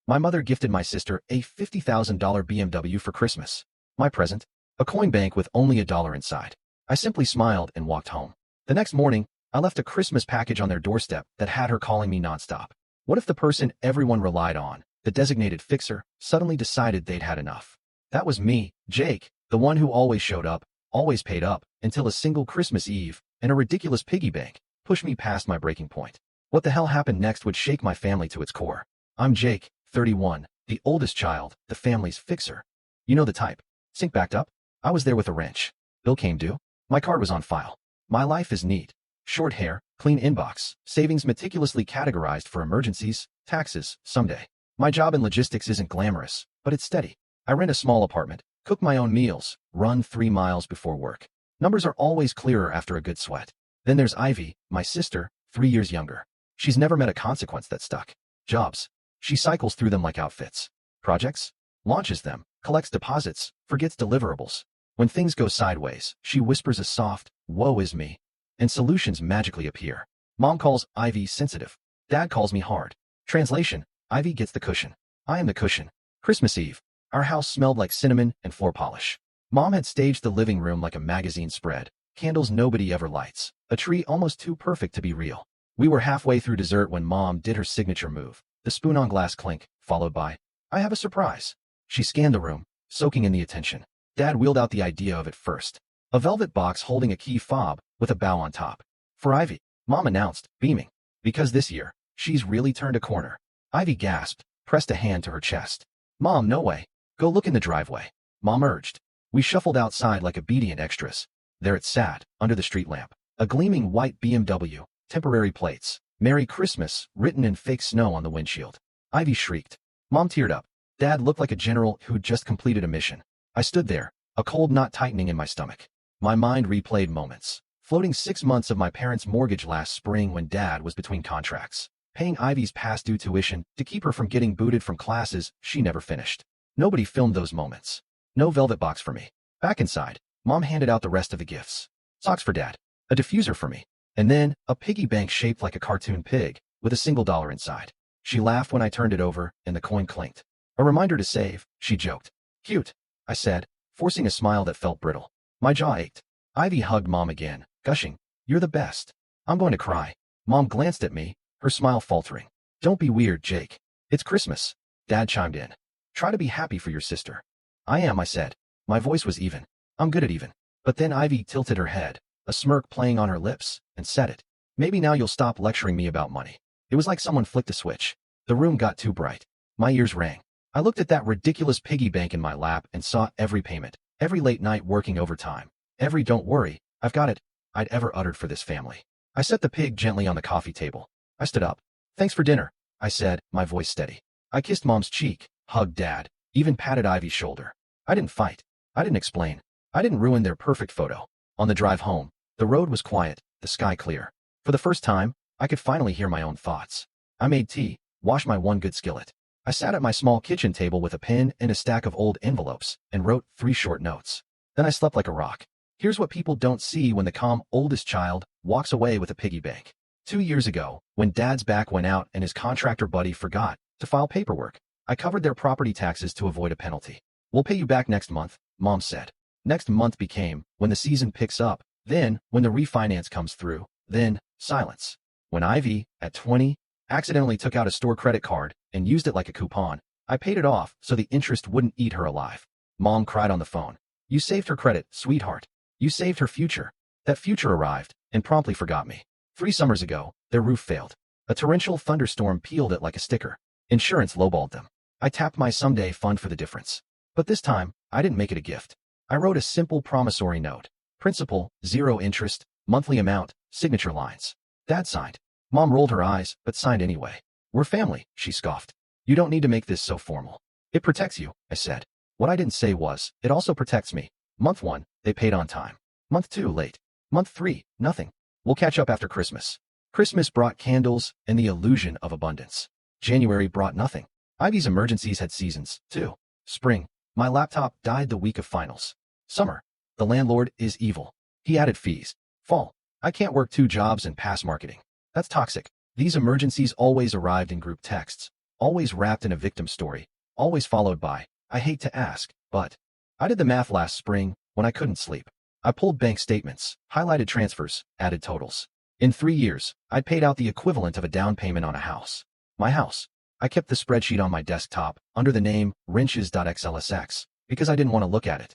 My mother gifted my sister a $50,000 BMW for Christmas. My present? A coin bank with only $1 inside. I simply smiled and walked home. The next morning, I left a Christmas package on their doorstep that had her calling me nonstop. What if the person everyone relied on, the designated fixer, suddenly decided they'd had enough? That was me, Jake, the one who always showed up, always paid up, until a single Christmas Eve, and a ridiculous piggy bank pushed me past my breaking point. What the hell happened next would shake my family to its core. I'm Jake, 31, the oldest child, the family's fixer. You know the type. Sink backed up? I was there with a wrench. Bill came due. My card was on file. My life is neat. Short hair, clean inbox, savings meticulously categorized for emergencies, taxes, someday. My job in logistics isn't glamorous, but it's steady. I rent a small apartment, cook my own meals, run 3 miles before work. Numbers are always clearer after a good sweat. Then there's Ivy, my sister, 3 years younger. She's never met a consequence that stuck. Jobs. She cycles through them like outfits. Projects? Launches them, collects deposits, forgets deliverables. When things go sideways, she whispers a soft, "Woe is me," and solutions magically appear. Mom calls Ivy sensitive. Dad calls me hard. Translation: Ivy gets the cushion. I am the cushion. Christmas Eve. Our house smelled like cinnamon and floor polish. Mom had staged the living room like a magazine spread. Candles nobody ever lights. A tree almost too perfect to be real. We were halfway through dessert when Mom did her signature move. The spoon on glass clink, followed by, "I have a surprise." She scanned the room, soaking in the attention. Dad wheeled out the idea of it first. A velvet box holding a key fob with a bow on top. "For Ivy," Mom announced, beaming. "Because this year, she's really turned a corner." Ivy gasped, pressed a hand to her chest. "Mom, no way. Go look in the driveway," Mom urged. We shuffled outside like obedient extras. There it sat, under the street lamp. A gleaming white BMW, temporary plates. "Merry Christmas," written in fake snow on the windshield. Ivy shrieked. Mom teared up. Dad looked like a general who'd just completed a mission. I stood there, a cold knot tightening in my stomach. My mind replayed moments. Floating 6 months of my parents' mortgage last spring when Dad was between contracts. Paying Ivy's past due tuition to keep her from getting booted from classes she never finished. Nobody filmed those moments. No velvet box for me. Back inside, Mom handed out the rest of the gifts. Socks for Dad. A diffuser for me. And then, a piggy bank shaped like a cartoon pig, with a single dollar inside. She laughed when I turned it over, and the coin clinked. "A reminder to save," she joked. "Cute," I said, forcing a smile that felt brittle. My jaw ached. Ivy hugged Mom again, gushing, "You're the best." "I'm going to cry." Mom glanced at me, her smile faltering. "Don't be weird, Jake. It's Christmas." Dad chimed in. "Try to be happy for your sister." "I am," I said. My voice was even. I'm good at even. But then Ivy tilted her head, a smirk playing on her lips, and said it. "Maybe now you'll stop lecturing me about money." It was like someone flicked a switch. The room got too bright. My ears rang. I looked at that ridiculous piggy bank in my lap and saw every payment, every late night working overtime, every "don't worry, I've got it" I'd ever uttered for this family. I set the pig gently on the coffee table. I stood up. "Thanks for dinner," I said, my voice steady. I kissed Mom's cheek, hugged Dad, even patted Ivy's shoulder. I didn't fight. I didn't explain. I didn't ruin their perfect photo. On the drive home, the road was quiet, the sky clear. For the first time, I could finally hear my own thoughts. I made tea, washed my one good skillet. I sat at my small kitchen table with a pen and a stack of old envelopes and wrote 3 short notes. Then I slept like a rock. Here's what people don't see when the calm oldest child walks away with a piggy bank. 2 years ago, when Dad's back went out and his contractor buddy forgot to file paperwork, I covered their property taxes to avoid a penalty. "We'll pay you back next month," Mom said. Next month became when the season picks up, then when the refinance comes through, then silence. When Ivy, at 20, accidentally took out a store credit card and used it like a coupon, I paid it off so the interest wouldn't eat her alive. Mom cried on the phone. "You saved her credit, sweetheart. You saved her future." That future arrived and promptly forgot me. 3 summers ago, their roof failed. A torrential thunderstorm peeled it like a sticker. Insurance lowballed them. I tapped my someday fund for the difference. But this time, I didn't make it a gift. I wrote a simple promissory note. Principal, 0 interest, monthly amount, signature lines. Dad signed. Mom rolled her eyes, but signed anyway. "We're family," she scoffed. "You don't need to make this so formal." "It protects you," I said. What I didn't say was, it also protects me. Month 1, they paid on time. Month 2, late. Month 3, nothing. "We'll catch up after Christmas." Christmas brought candles and the illusion of abundance. January brought nothing. Ivy's emergencies had seasons, too. Spring. My laptop died the week of finals. Summer. The landlord is evil. He added fees. Fall. I can't work 2 jobs and pass marketing. That's toxic. These emergencies always arrived in group texts. always wrapped in a victim story, always followed by, I hate to ask, but. I did the math last spring when I couldn't sleep. I pulled bank statements, highlighted transfers, added totals. In 3 years, I'd paid out the equivalent of a down payment on a house. My house. I kept the spreadsheet on my desktop under the name wrenches.xlsx because I didn't want to look at it.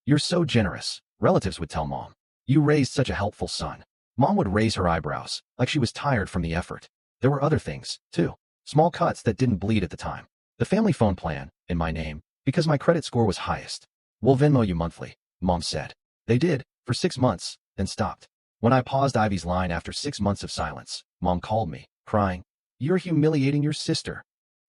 You're so generous, relatives would tell Mom. You raised such a helpful son. Mom would raise her eyebrows, like she was tired from the effort. There were other things, too. Small cuts that didn't bleed at the time. The family phone plan, in my name, because my credit score was highest. We'll Venmo you monthly, Mom said. They did, for 6 months, then stopped. When I paused Ivy's line after 6 months of silence, Mom called me, crying, "You're humiliating your sister."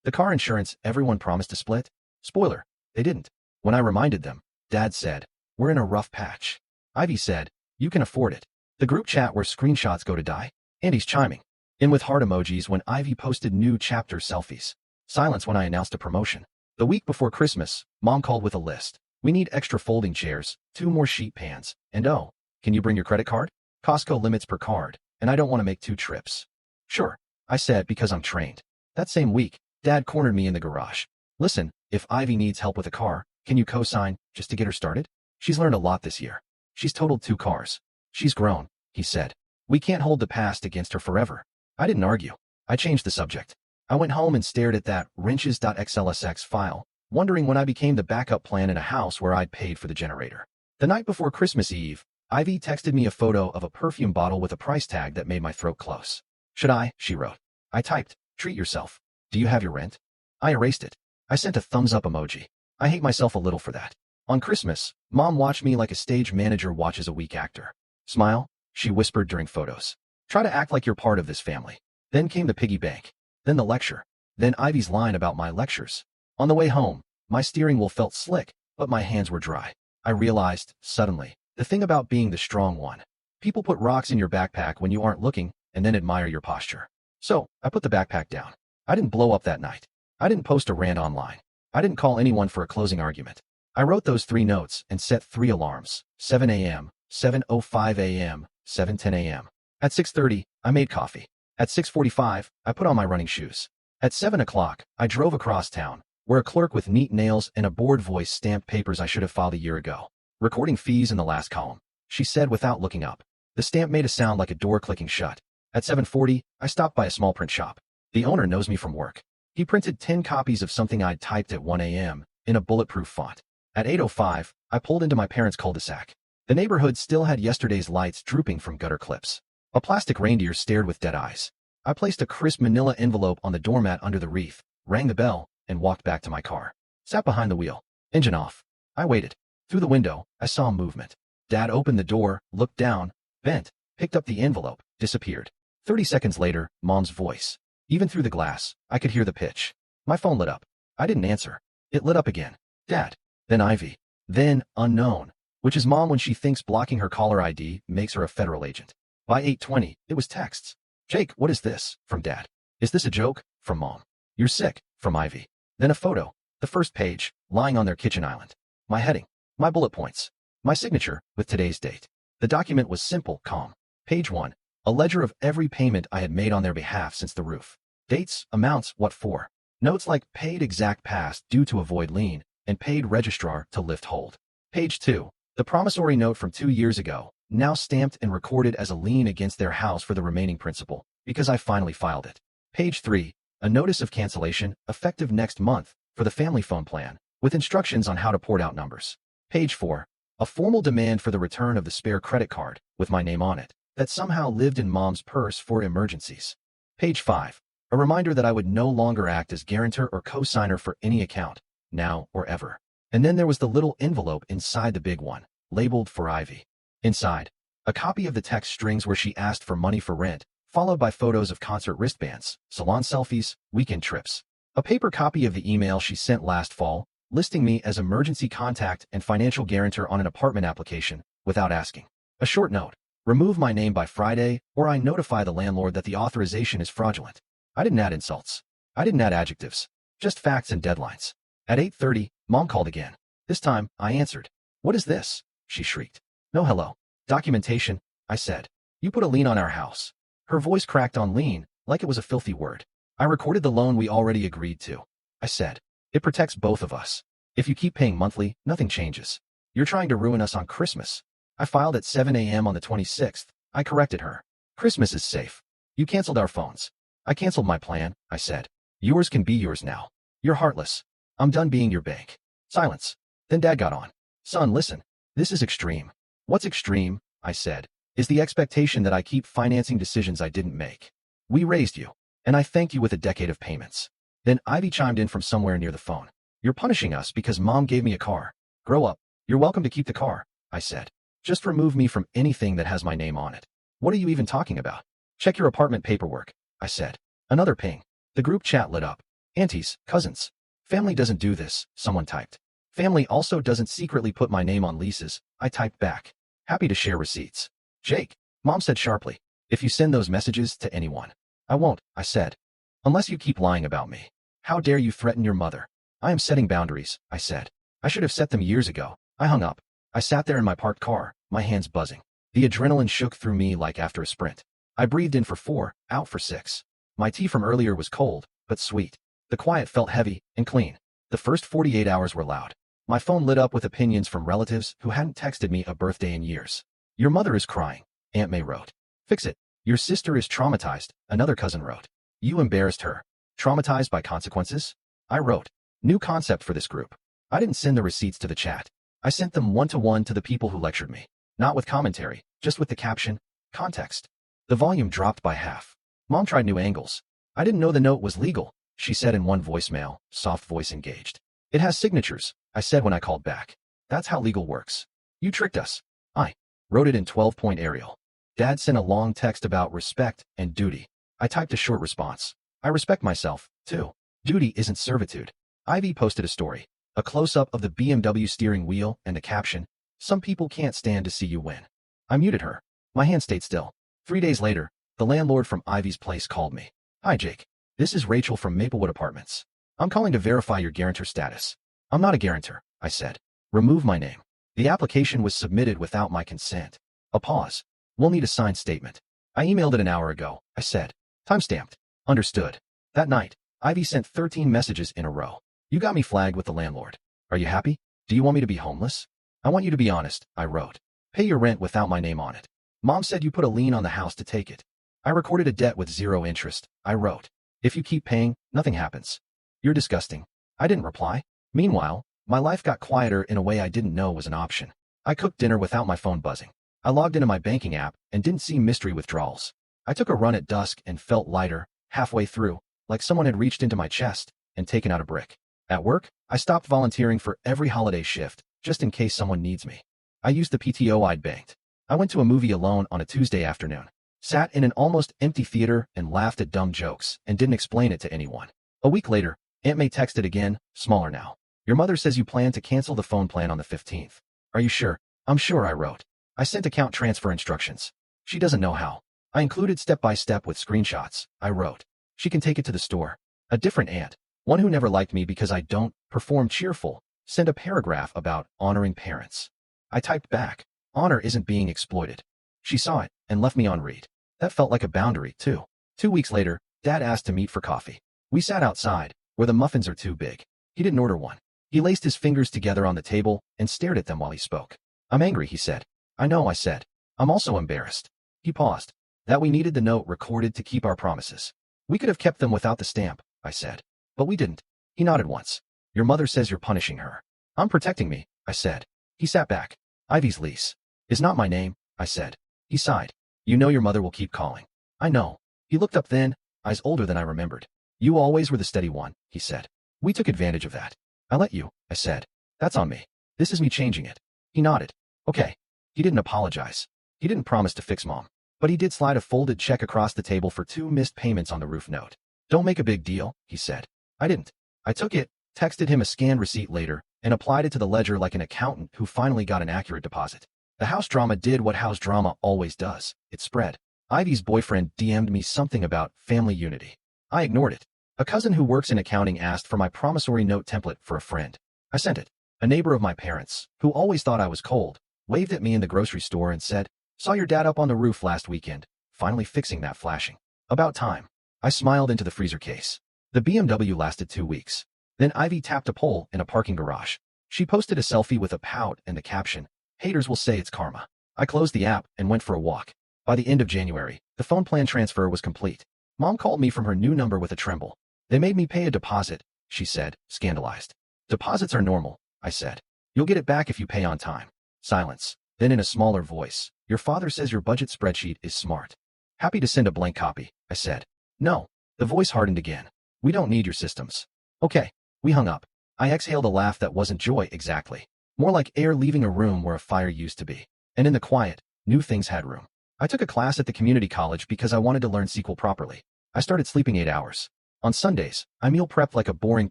The car insurance everyone promised to split? Spoiler, they didn't. When I reminded them, Dad said, "We're in a rough patch." Ivy said, "You can afford it." The group chat where screenshots go to die? Andy's chiming in with heart emojis when Ivy posted new chapter selfies. Silence when I announced a promotion. The week before Christmas, Mom called with a list. "We need extra folding chairs, 2 more sheet pans, and oh, can you bring your credit card? Costco limits per card, and I don't want to make 2 trips." "Sure," I said because I'm trained. That same week, Dad cornered me in the garage. "Listen, if Ivy needs help with a car, can you co-sign just to get her started? She's learned a lot this year. She's totaled 2 cars. She's grown," he said. "We can't hold the past against her forever." I didn't argue. I changed the subject. I went home and stared at that wrenches.xlsx file, wondering when I became the backup plan in a house where I'd paid for the generator. The night before Christmas Eve, Ivy texted me a photo of a perfume bottle with a price tag that made my throat close. "Should I?" she wrote. I typed, "Treat yourself. Do you have your rent?" I erased it. I sent a thumbs up emoji. I hate myself a little for that. On Christmas, Mom watched me like a stage manager watches a weak actor. "Smile," she whispered during photos. "Try to act like you're part of this family." Then came the piggy bank. Then the lecture. Then Ivy's line about my lectures. On the way home, my steering wheel felt slick, but my hands were dry. I realized, suddenly, the thing about being the strong one. People put rocks in your backpack when you aren't looking, and then admire your posture. So, I put the backpack down. I didn't blow up that night. I didn't post a rant online. I didn't call anyone for a closing argument. I wrote those 3 notes and set 3 alarms, 7 a.m., 7:05 a.m., 7:10 a.m. At 6:30, I made coffee. At 6:45, I put on my running shoes. At 7 o'clock, I drove across town, where a clerk with neat nails and a bored voice stamped papers I should have filed a year ago. "Recording fees in the last column," she said without looking up. The stamp made a sound like a door clicking shut. At 7:40, I stopped by a small print shop. The owner knows me from work. He printed 10 copies of something I'd typed at 1 a.m. in a bulletproof font. At 8:05, I pulled into my parents' cul-de-sac. The neighborhood still had yesterday's lights drooping from gutter clips. A plastic reindeer stared with dead eyes. I placed a crisp manila envelope on the doormat under the wreath, rang the bell, and walked back to my car. Sat behind the wheel. Engine off. I waited. Through the window, I saw movement. Dad opened the door, looked down, bent, picked up the envelope, disappeared. 30 seconds later, Mom's voice. Even through the glass, I could hear the pitch. My phone lit up. I didn't answer. It lit up again. Dad. Then Ivy. Then unknown. Which is Mom when she thinks blocking her caller ID makes her a federal agent. By 8:20, it was texts. "Jake, what is this?" from Dad. "Is this a joke?" from Mom. "You're sick," from Ivy. Then a photo. The first page, lying on their kitchen island. My heading. My bullet points. My signature, with today's date. The document was simple, calm. Page 1. A ledger of every payment I had made on their behalf since the roof. Dates, amounts, what for. Notes like paid exact past due to avoid lien, and paid registrar to lift hold. Page 2. The promissory note from 2 years ago, now stamped and recorded as a lien against their house for the remaining principal, because I finally filed it. Page 3. A notice of cancellation, effective next month, for the family phone plan, with instructions on how to port out numbers. Page 4. A formal demand for the return of the spare credit card, with my name on it, that somehow lived in Mom's purse for emergencies. Page 5. A reminder that I would no longer act as guarantor or co-signer for any account, now or ever. And then there was the little envelope inside the big one, labeled for Ivy. Inside, a copy of the text strings where she asked for money for rent, followed by photos of concert wristbands, salon selfies, weekend trips. A paper copy of the email she sent last fall, listing me as emergency contact and financial guarantor on an apartment application, without asking. A short note. Remove my name by Friday, or I notify the landlord that the authorization is fraudulent. I didn't add insults. I didn't add adjectives. Just facts and deadlines. At 8:30, Mom called again. This time, I answered. "What is this?" she shrieked. "No hello. Documentation," I said. "You put a lien on our house." Her voice cracked on lien, like it was a filthy word. I recorded the loan we already agreed to. I said, it protects both of us. If you keep paying monthly, nothing changes. You're trying to ruin us on Christmas. I filed at 7 a.m. on the 26th. I corrected her. Christmas is safe. You canceled our phones. I canceled my plan, I said. Yours can be yours now. You're heartless. I'm done being your bank. Silence. Then Dad got on. Son, listen. This is extreme. What's extreme, I said, is the expectation that I keep financing decisions I didn't make. We raised you, and I thank you with a decade of payments. Then Ivy chimed in from somewhere near the phone. You're punishing us because Mom gave me a car. Grow up. You're welcome to keep the car, I said. Just remove me from anything that has my name on it. What are you even talking about? Check your apartment paperwork, I said. Another ping. The group chat lit up. Aunties, cousins. Family doesn't do this, someone typed. Family also doesn't secretly put my name on leases, I typed back. Happy to share receipts. Jake, Mom said sharply. If you send those messages to anyone. I won't, I said. Unless you keep lying about me. How dare you threaten your mother? I am setting boundaries, I said. I should have set them years ago. I hung up. I sat there in my parked car, my hands buzzing. The adrenaline shook through me like after a sprint. I breathed in for 4, out for 6. My tea from earlier was cold, but sweet. The quiet felt heavy and clean. The first 48 hours were loud. My phone lit up with opinions from relatives who hadn't texted me a birthday in years. Your mother is crying, Aunt May wrote. Fix it. Your sister is traumatized, another cousin wrote. You embarrassed her. Traumatized by consequences? I wrote. New concept for this group. I didn't send the receipts to the chat. I sent them one-to-one to the people who lectured me. Not with commentary, just with the caption, context. The volume dropped by half. Mom tried new angles. I didn't know the note was legal, she said in one voicemail, soft voice engaged. It has signatures, I said when I called back. That's how legal works. You tricked us. I wrote it in 12-point Arial. Dad sent a long text about respect and duty. I typed a short response. I respect myself, too. Duty isn't servitude. Ivy posted a story. A close-up of the BMW steering wheel and the caption, some people can't stand to see you win. I muted her. My hand stayed still. 3 days later, the landlord from Ivy's place called me. Hi, Jake. This is Rachel from Maplewood Apartments. I'm calling to verify your guarantor status. I'm not a guarantor, I said. Remove my name. The application was submitted without my consent. A pause. We'll need a signed statement. I emailed it an hour ago, I said. Timestamped. Understood. That night, Ivy sent 13 messages in a row. You got me flagged with the landlord. Are you happy? Do you want me to be homeless? I want you to be honest, I wrote. Pay your rent without my name on it. Mom said you put a lien on the house to take it. I recorded a debt with 0 interest, I wrote. If you keep paying, nothing happens. You're disgusting. I didn't reply. Meanwhile, my life got quieter in a way I didn't know was an option. I cooked dinner without my phone buzzing. I logged into my banking app and didn't see mystery withdrawals. I took a run at dusk and felt lighter, halfway through, like someone had reached into my chest and taken out a brick. At work, I stopped volunteering for every holiday shift, just in case someone needs me. I used the PTO I'd banked. I went to a movie alone on a Tuesday afternoon, sat in an almost empty theater and laughed at dumb jokes and didn't explain it to anyone. A week later, Aunt May texted again, smaller now. Your mother says you plan to cancel the phone plan on the 15th. Are you sure? I'm sure, I wrote. I sent account transfer instructions. She doesn't know how. I included step-by-step with screenshots, I wrote. She can take it to the store. A different aunt, one who never liked me because I don't perform cheerful, sent a paragraph about honoring parents. I typed back, honor isn't being exploited. She saw it and left me on read. That felt like a boundary, too. 2 weeks later, Dad asked to meet for coffee. We sat outside, where the muffins are too big. He didn't order one. He laced his fingers together on the table and stared at them while he spoke. I'm angry, he said. I know, I said. I'm also embarrassed. He paused. That we needed the note recorded to keep our promises. We could have kept them without the stamp, I said. But we didn't. He nodded once. Your mother says you're punishing her. I'm protecting me, I said. He sat back. Ivy's lease is not my name, I said. He sighed. You know your mother will keep calling. I know. He looked up then, eyes older than I remembered. You always were the steady one, he said. We took advantage of that. I let you, I said. That's on me. This is me changing it. He nodded. Okay. He didn't apologize. He didn't promise to fix Mom. But he did slide a folded check across the table for 2 missed payments on the roof note. Don't make a big deal, he said. I didn't. I took it, texted him a scanned receipt later, and applied it to the ledger like an accountant who finally got an accurate deposit. The house drama did what house drama always does. It spread. Ivy's boyfriend DM'd me something about family unity. I ignored it. A cousin who works in accounting asked for my promissory note template for a friend. I sent it. A neighbor of my parents, who always thought I was cold, waved at me in the grocery store and said, saw your dad up on the roof last weekend, finally fixing that flashing. About time. I smiled into the freezer case. The BMW lasted 2 weeks. Then Ivy tapped a pole in a parking garage. She posted a selfie with a pout and the caption, "Haters will say it's karma." I closed the app and went for a walk. By the end of January, the phone plan transfer was complete. Mom called me from her new number with a tremble. "They made me pay a deposit," she said, scandalized. "Deposits are normal," I said. "You'll get it back if you pay on time." Silence. Then in a smaller voice, "Your father says your budget spreadsheet is smart." "Happy to send a blank copy," I said. "No." The voice hardened again. "We don't need your systems." "Okay." We hung up. I exhaled a laugh that wasn't joy exactly. More like air leaving a room where a fire used to be. And in the quiet, new things had room. I took a class at the community college because I wanted to learn SQL properly. I started sleeping 8 hours. On Sundays, I meal prepped like a boring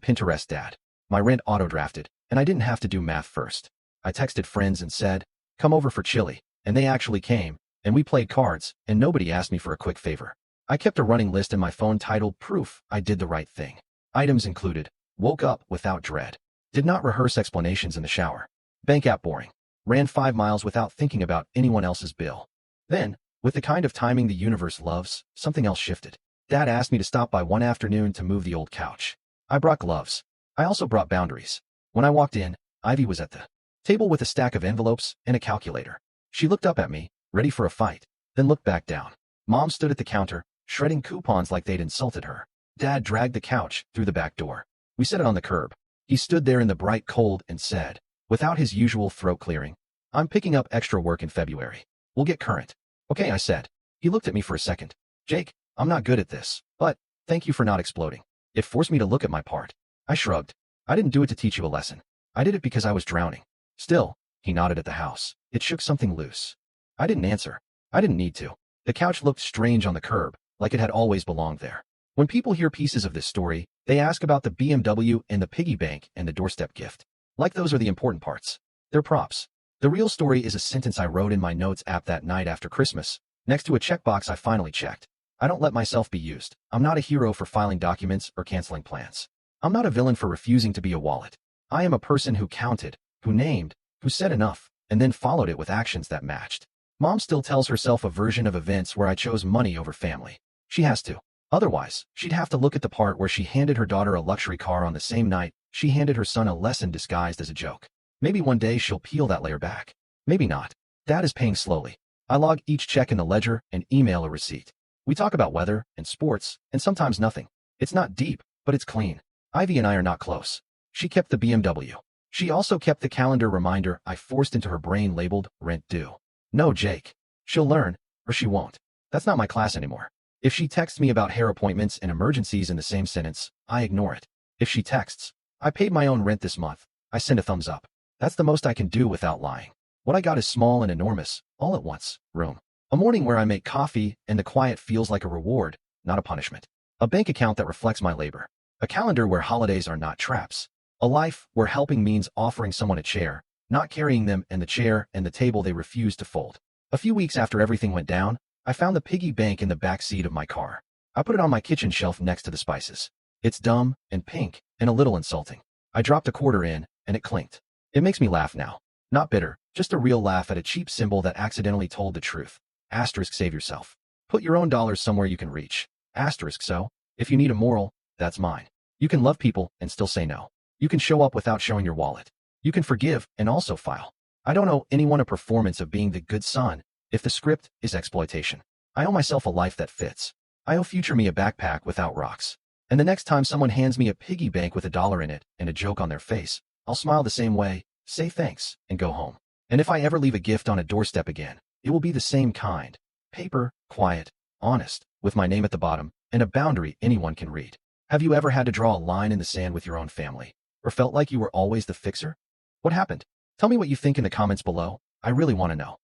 Pinterest dad. My rent auto-drafted, and I didn't have to do math first. I texted friends and said, "Come over for chili," and they actually came, and we played cards, and nobody asked me for a quick favor. I kept a running list in my phone titled "Proof I Did the Right Thing." Items included: woke up without dread. Did not rehearse explanations in the shower. Bank app boring. Ran 5 miles without thinking about anyone else's bill. Then, with the kind of timing the universe loves, something else shifted. Dad asked me to stop by one afternoon to move the old couch. I brought gloves. I also brought boundaries. When I walked in, Ivy was at the table with a stack of envelopes and a calculator. She looked up at me, ready for a fight, then looked back down. Mom stood at the counter, shredding coupons like they'd insulted her. Dad dragged the couch through the back door. We set it on the curb. He stood there in the bright cold and said, without his usual throat clearing, "I'm picking up extra work in February. We'll get current." "Okay," I said. He looked at me for a second. "Jake, I'm not good at this, but thank you for not exploding. It forced me to look at my part." I shrugged. "I didn't do it to teach you a lesson. I did it because I was drowning." "Still," he nodded at the house. It shook something loose. I didn't answer. I didn't need to. The couch looked strange on the curb, like it had always belonged there. When people hear pieces of this story, they ask about the BMW and the piggy bank and the doorstep gift. Like those are the important parts. They're props. The real story is a sentence I wrote in my notes app that night after Christmas, next to a checkbox I finally checked. I don't let myself be used. I'm not a hero for filing documents or canceling plans. I'm not a villain for refusing to be a wallet. I am a person who counted, who named, who said enough, and then followed it with actions that matched. Mom still tells herself a version of events where I chose money over family. She has to. Otherwise, she'd have to look at the part where she handed her daughter a luxury car on the same night she handed her son a lesson disguised as a joke. Maybe one day she'll peel that layer back. Maybe not. Dad is paying slowly. I log each check in the ledger and email a receipt. We talk about weather and sports, and sometimes nothing. It's not deep, but it's clean. Ivy and I are not close. She kept the BMW. She also kept the calendar reminder I forced into her brain labeled rent due. No, Jake. She'll learn, or she won't. That's not my class anymore. If she texts me about hair appointments and emergencies in the same sentence, I ignore it. If she texts, "I paid my own rent this month," I send a thumbs up. That's the most I can do without lying. What I got is small and enormous, all at once. Room. A morning where I make coffee and the quiet feels like a reward, not a punishment. A bank account that reflects my labor. A calendar where holidays are not traps. A life where helping means offering someone a chair, not carrying them and the chair and the table they refuse to fold. A few weeks after everything went down, I found the piggy bank in the back seat of my car. I put it on my kitchen shelf next to the spices. It's dumb and pink and a little insulting. I dropped a quarter in, and it clinked. It makes me laugh now. Not bitter, just a real laugh at a cheap symbol that accidentally told the truth. Asterisk save yourself. Put your own dollars somewhere you can reach. Asterisk so, if you need a moral, that's mine. You can love people and still say no. You can show up without showing your wallet. You can forgive and also file. I don't owe anyone a performance of being the good son if the script is exploitation. I owe myself a life that fits. I owe future me a backpack without rocks. And the next time someone hands me a piggy bank with $1 in it and a joke on their face, I'll smile the same way, say thanks, and go home. And if I ever leave a gift on a doorstep again, it will be the same kind. Paper, quiet, honest, with my name at the bottom, and a boundary anyone can read. Have you ever had to draw a line in the sand with your own family? Or felt like you were always the fixer? What happened? Tell me what you think in the comments below. I really want to know.